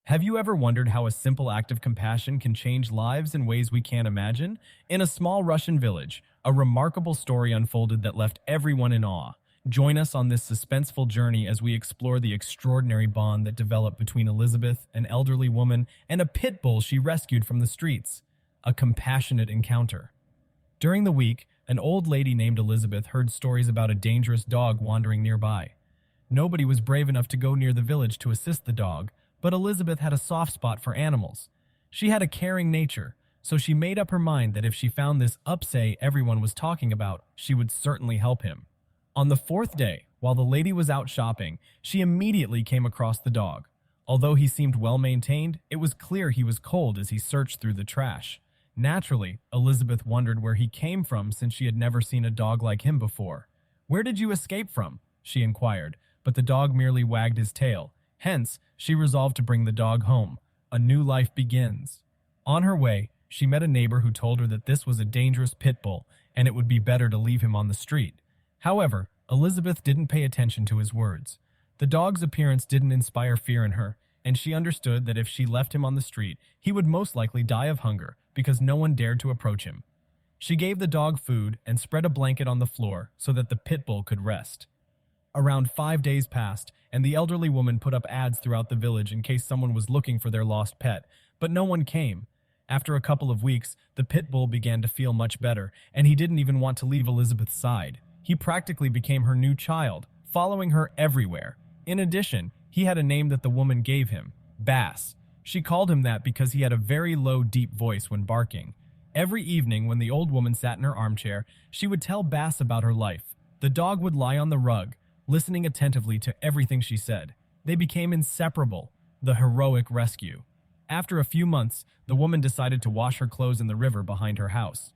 Have you ever wondered how a simple act of compassion can change lives in ways we can't imagine? In a small Russian village, a remarkable story unfolded that left everyone in awe. Join us on this suspenseful journey as we explore the extraordinary bond that developed between Elizabeth, an elderly woman, and a pit bull she rescued from the streets. A compassionate encounter. During the week, an old lady named Elizabeth heard stories about a dangerous dog wandering nearby. Nobody was brave enough to go near the village to assist the dog, but Elizabeth had a soft spot for animals. She had a caring nature, so she made up her mind that if she found this Upsay everyone was talking about, she would certainly help him. On the fourth day, while the lady was out shopping, she immediately came across the dog. Although he seemed well-maintained, it was clear he was cold as he searched through the trash. Naturally, Elizabeth wondered where he came from since she had never seen a dog like him before. "Where did you escape from?" she inquired, but the dog merely wagged his tail. Hence, she resolved to bring the dog home. A new life begins. On her way, she met a neighbor who told her that this was a dangerous pit bull and it would be better to leave him on the street. However, Elizabeth didn't pay attention to his words. The dog's appearance didn't inspire fear in her, and she understood that if she left him on the street, he would most likely die of hunger because no one dared to approach him. She gave the dog food and spread a blanket on the floor so that the pit bull could rest. Around 5 days passed, and the elderly woman put up ads throughout the village in case someone was looking for their lost pet, but no one came. After a couple of weeks, the pit bull began to feel much better, and he didn't even want to leave Elizabeth's side. He practically became her new child, following her everywhere. In addition, he had a name that the woman gave him, Bass. She called him that because he had a very low, deep voice when barking. Every evening when the old woman sat in her armchair, she would tell Bass about her life. The dog would lie on the rug, listening attentively to everything she said. They became inseparable, the heroic rescue. After a few months, the woman decided to wash her clothes in the river behind her house.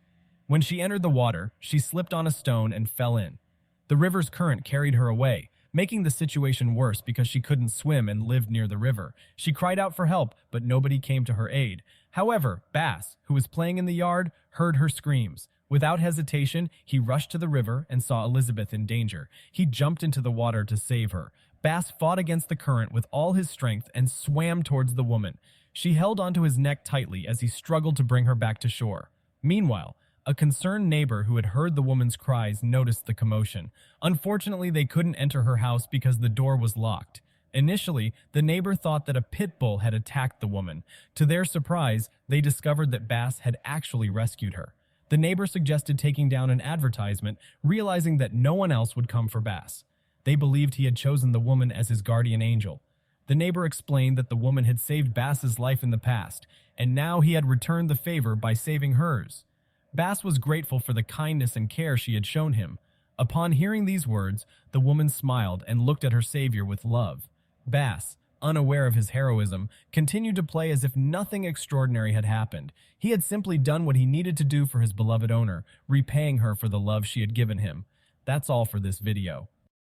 When she entered the water, she slipped on a stone and fell in. The river's current carried her away, making the situation worse because she couldn't swim and lived near the river. She cried out for help, but nobody came to her aid. However, Bass, who was playing in the yard, heard her screams. Without hesitation, he rushed to the river and saw Elizabeth in danger. He jumped into the water to save her. Bass fought against the current with all his strength and swam towards the woman. She held onto his neck tightly as he struggled to bring her back to shore. Meanwhile, a concerned neighbor who had heard the woman's cries noticed the commotion. Unfortunately, they couldn't enter her house because the door was locked. Initially, the neighbor thought that a pit bull had attacked the woman. To their surprise, they discovered that Bass had actually rescued her. The neighbor suggested taking down an advertisement, realizing that no one else would come for Bass. They believed he had chosen the woman as his guardian angel. The neighbor explained that the woman had saved Bass's life in the past, and now he had returned the favor by saving hers. Bass was grateful for the kindness and care she had shown him. Upon hearing these words, the woman smiled and looked at her savior with love. Bass, unaware of his heroism, continued to play as if nothing extraordinary had happened. He had simply done what he needed to do for his beloved owner, repaying her for the love she had given him. That's all for this video.